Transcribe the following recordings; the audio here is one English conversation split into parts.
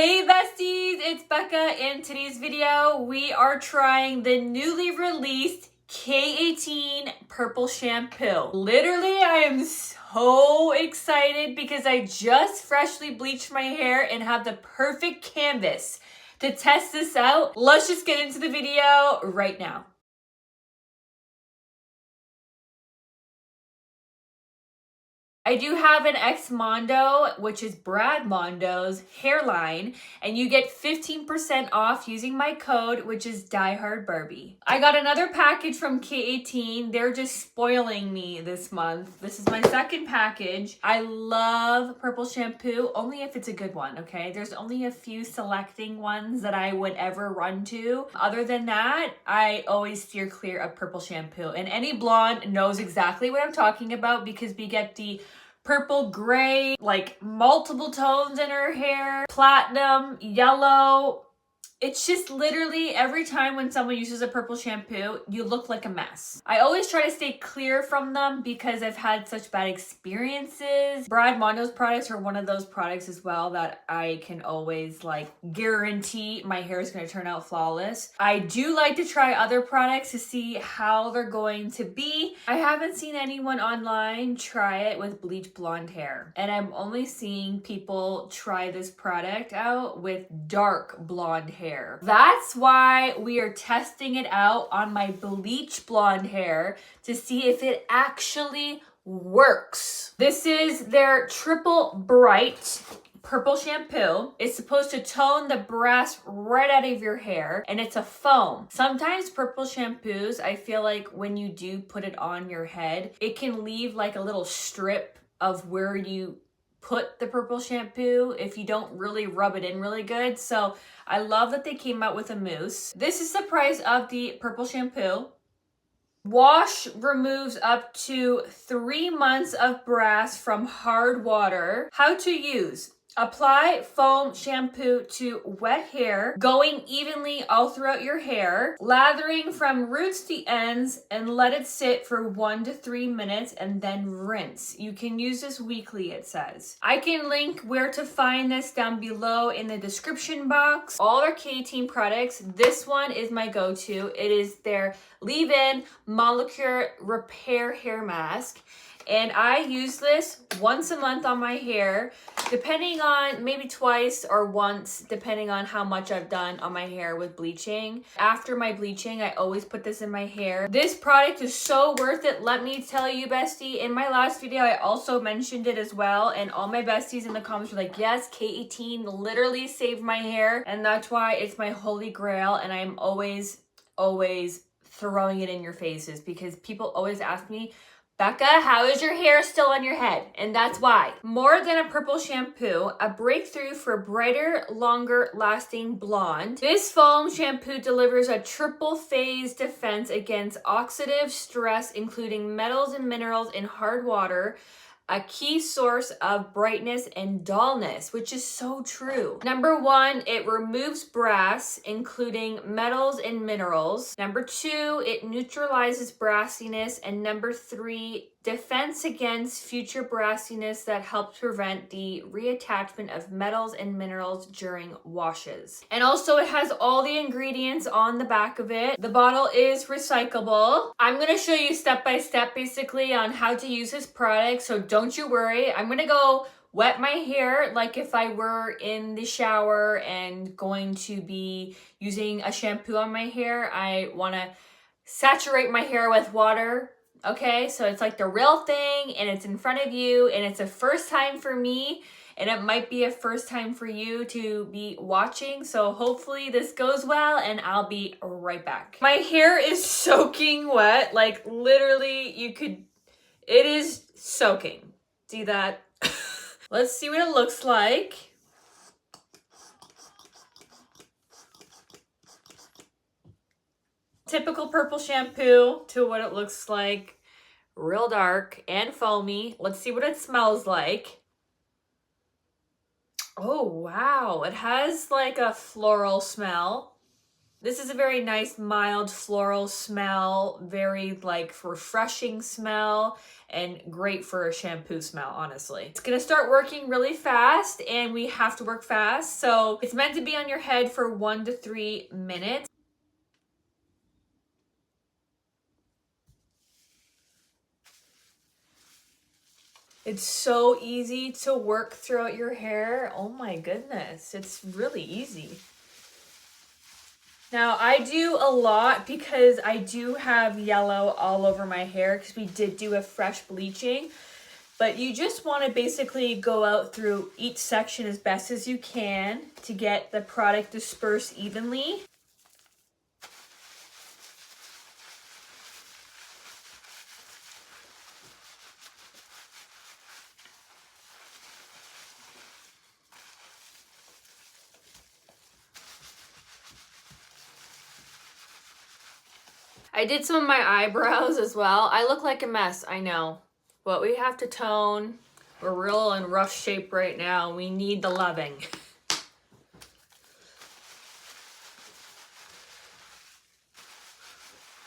Hey besties, it's Becca. In today's video, we are trying the newly released K18 purple shampoo. Literally, I am so excited because I just freshly bleached my hair and have the perfect canvas to test this out. Let's just get into the video right now. I do have an ex-Mondo, which is Brad Mondo's hairline, and you get 15% off using my code, which is DieHardBarbie. I got another package from K18. They're just spoiling me this month. This is my second package. I love purple shampoo, only if it's a good one, okay? There's only a few selecting ones that I would ever run to. Other than that, I always steer clear of purple shampoo. And any blonde knows exactly what I'm talking about because we get the purple, gray, like multiple tones in her hair, platinum, yellow. It's just literally every time when someone uses a purple shampoo, you look like a mess. I always try to stay clear from them because I've had such bad experiences. Brad Mondo's products are one of those products as well that I can always like guarantee my hair is going to turn out flawless. I do like to try other products to see how they're going to be. I haven't seen anyone online try it with bleach blonde hair. And I'm only seeing people try this product out with dark blonde hair. That's why we are testing it out on my bleach blonde hair to see if it actually works. This is their triple bright purple shampoo. It's supposed to tone the brass right out of your hair, and it's a foam. Sometimes purple shampoos, I feel like when you do put it on your head, it can leave like a little strip of where you put the purple shampoo if you don't really rub it in really good. So I love that they came out with a mousse. This is the price of the purple shampoo. Wash removes up to 3 months of brass from hard water. How to use: apply foam shampoo to wet hair, going evenly all throughout your hair, lathering from roots to ends, and let it sit for 1 to 3 minutes and then rinse. You can use this weekly, it says. I can link where to find this down below in the description box. All their K18 products, this one is my go-to. It is their leave-in molecular repair hair mask. And I use this once a month on my hair, depending on maybe twice or once, depending on how much I've done on my hair with bleaching. After my bleaching, I always put this in my hair. This product is so worth it. Let me tell you, bestie, in my last video, I also mentioned it as well. And all my besties in the comments were like, yes, K18 literally saved my hair. And that's why it's my holy grail. And I'm always throwing it in your faces because people always ask me, Becca, how is your hair still on your head? And that's why. More than a purple shampoo, a breakthrough for brighter, longer lasting blonde. This foam shampoo delivers a triple phase defense against oxidative stress, including metals and minerals in hard water, a key source of brightness and dullness, which is so true. Number 1, it removes brass, including metals and minerals. Number 2, it neutralizes brassiness. And number 3, defense against future brassiness that helps prevent the reattachment of metals and minerals during washes. And also it has all the ingredients on the back of it. The bottle is recyclable. I'm gonna show you step by step basically on how to use this product, so don't you worry. I'm gonna go wet my hair like if I were in the shower and going to be using a shampoo on my hair. I wanna saturate my hair with water. Okay, so it's like the real thing and it's in front of you and it's a first time for me and it might be a first time for you to be watching. So hopefully this goes well and I'll be right back. My hair is soaking wet, like literally it is soaking. See that? Let's see what it looks like. Typical purple shampoo to what it looks like. Real dark and foamy. Let's see what it smells like. Oh, wow. It has like a floral smell. This is a very nice, mild floral smell, very like refreshing smell, and great for a shampoo smell, honestly. It's gonna start working really fast, and we have to work fast. So it's meant to be on your head for 1 to 3 minutes. It's so easy to work throughout your hair. Oh my goodness, it's really easy. Now I do a lot because I do have yellow all over my hair because we did do a fresh bleaching. But you just want to basically go out through each section as best as you can to get the product dispersed evenly. I did some of my eyebrows as well. I look like a mess, I know. But we have to tone. We're real in rough shape right now. We need the loving.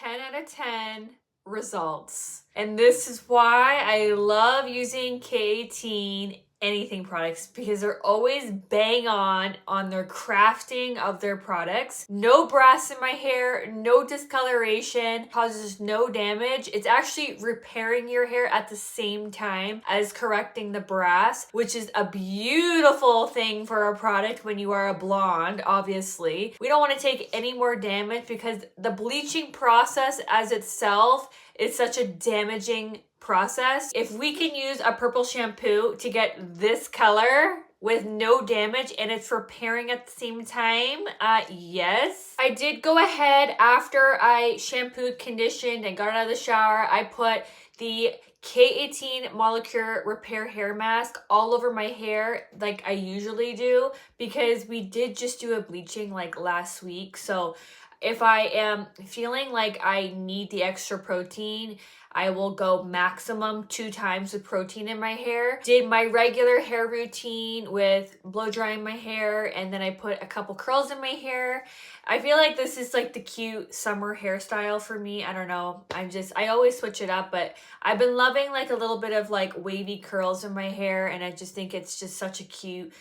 10 out of 10 results. And this is why I love using K18 anything products, because they're always bang on their crafting of their products. No brass in my hair, no discoloration, causes no damage. It's actually repairing your hair at the same time as correcting the brass, which is a beautiful thing for a product when you are a blonde, obviously. We don't want to take any more damage because the bleaching process as itself is such a damaging process. If we can use a purple shampoo to get this color with no damage and it's repairing at the same time, yes. I did go ahead after I shampooed, conditioned, and got out of the shower. I put the K18 Molecule Repair Hair Mask all over my hair like I usually do, because we did just do a bleaching like last week. So if I am feeling like I need the extra protein, I will go maximum 2 times with protein in my hair. Did my regular hair routine with blow drying my hair, and then I put a couple curls in my hair. I feel like this is like the cute summer hairstyle for me. I don't know. I always switch it up, but I've been loving like a little bit of like wavy curls in my hair, and I just think it's just such a cute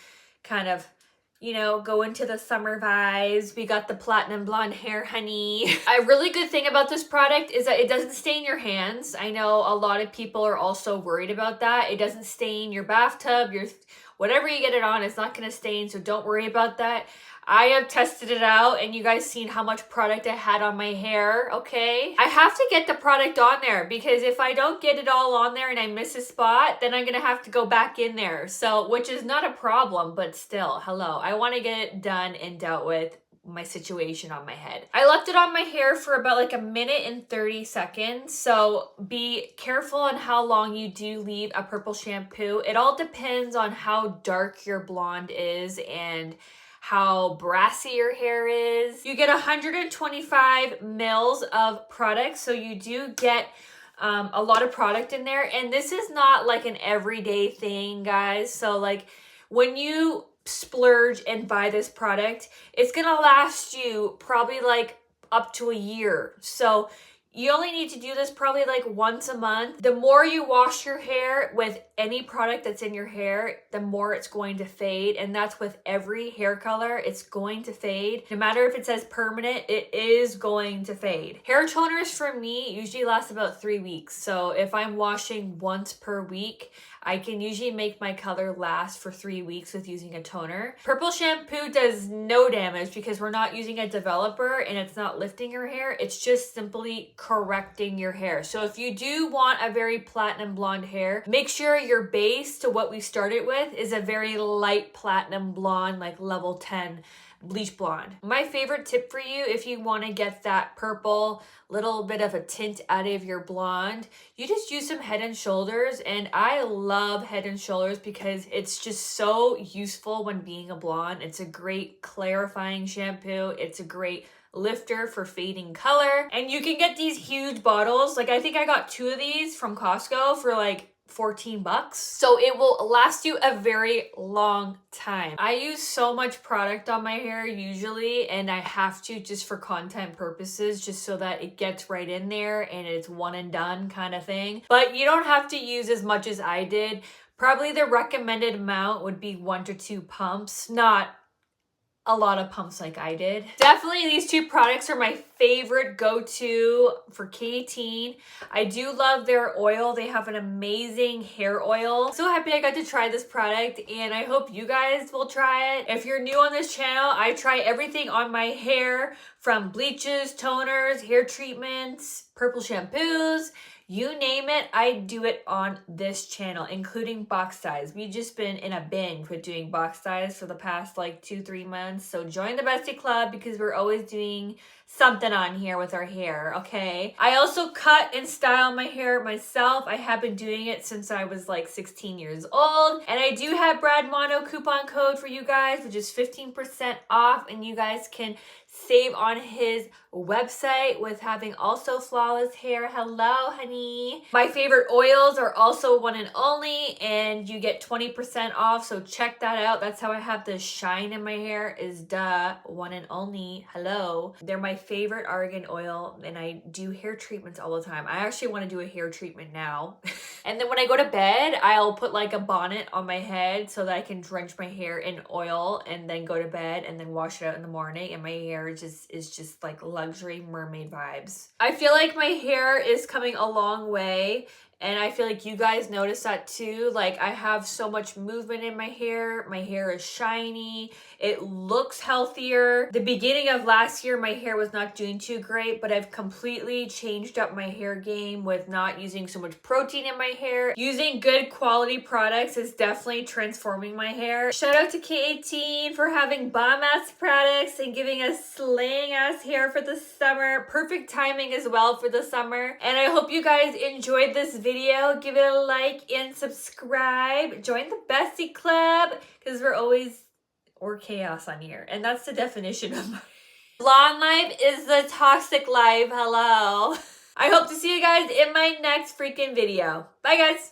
kind of, you know, go into the summer vibes. We got the platinum blonde hair, honey. A really good thing about this product is that it doesn't stain your hands. I know a lot of people are also worried about that. It doesn't stain your bathtub, whatever you get it on, it's not gonna stain, so don't worry about that. I have tested it out, and you guys seen how much product I had on my hair, okay? I have to get the product on there, because if I don't get it all on there and I miss a spot, then I'm gonna have to go back in there. So, which is not a problem, but still, hello. I wanna get it done and dealt with my situation on my head. I left it on my hair for about like 1:30 seconds. So be careful on how long you do leave a purple shampoo. It all depends on how dark your blonde is and how brassy your hair is. You get 125 mils of product, so you do get a lot of product in there. And this is not like an everyday thing, guys. So like when you splurge and buy this product, it's gonna last you probably like up to a year. So you only need to do this probably like once a month. The more you wash your hair with any product that's in your hair, the more it's going to fade. And that's with every hair color, it's going to fade. No matter if it says permanent, it is going to fade. Hair toners for me usually last about 3 weeks. So if I'm washing once per week, I can usually make my color last for 3 weeks with using a toner. Purple shampoo does no damage because we're not using a developer and it's not lifting your hair. It's just simply correcting your hair. So if you do want a very platinum blonde hair, make sure your base to what we started with is a very light platinum blonde, like level 10 bleach blonde. My favorite tip for you, if you want to get that purple little bit of a tint out of your blonde, you just use some Head and Shoulders. And I love Head and Shoulders because it's just so useful when being a blonde. It's a great clarifying shampoo. It's a great lifter for fading color. And you can get these huge bottles. Like I think I got 2 of these from Costco for like $14. So it will last you a very long time. I use so much product on my hair usually, and I have to just for content purposes, just so that it gets right in there and it's one and done kind of thing. But you don't have to use as much as I did. Probably the recommended amount would be 1 to 2 pumps, not a lot of pumps like I did. Definitely these two products are my favorite go-to for K18. I do love their oil. They have an amazing hair oil. So happy I got to try this product, and I hope you guys will try it. If you're new on this channel, I try everything on my hair, from bleaches, toners, hair treatments, purple shampoos, you name it, I do it on this channel, including box ties. We've just been in a binge with doing box ties for the past like 2-3 months. So join the Bestie Club because we're always doing something on here with our hair, okay? I also cut and style my hair myself. I have been doing it since I was like 16 years old. And I do have Brad Mono coupon code for you guys, which is 15% off. And you guys can save on his website with having also flawless hair. Hello, honey. My favorite oils are also one and only, and you get 20% off, so check that out. That's how I have the shine in my hair, is one and only. Hello. They're my favorite argan oil, and I do hair treatments all the time. I actually want to do a hair treatment now. And then when I go to bed, I'll put like a bonnet on my head so that I can drench my hair in oil and then go to bed and then wash it out in the morning, and my hair is just like luxury mermaid vibes. I feel like my hair is coming a long way, and I feel like you guys notice that too. Like, I have so much movement in my hair. My hair is shiny. It looks healthier. The beginning of last year, my hair was not doing too great, but I've completely changed up my hair game with not using so much protein in my hair. Using good quality products is definitely transforming my hair. Shout out to K18 for having bomb-ass products and giving us slaying-ass hair for the summer. Perfect timing as well for the summer. And I hope you guys enjoyed this video. Give it a like and subscribe. Join the Bestie Club because we're chaos on here, and that's the definition of my blonde life is the toxic life. Hello. I hope to see you guys in my next freaking video. Bye, guys.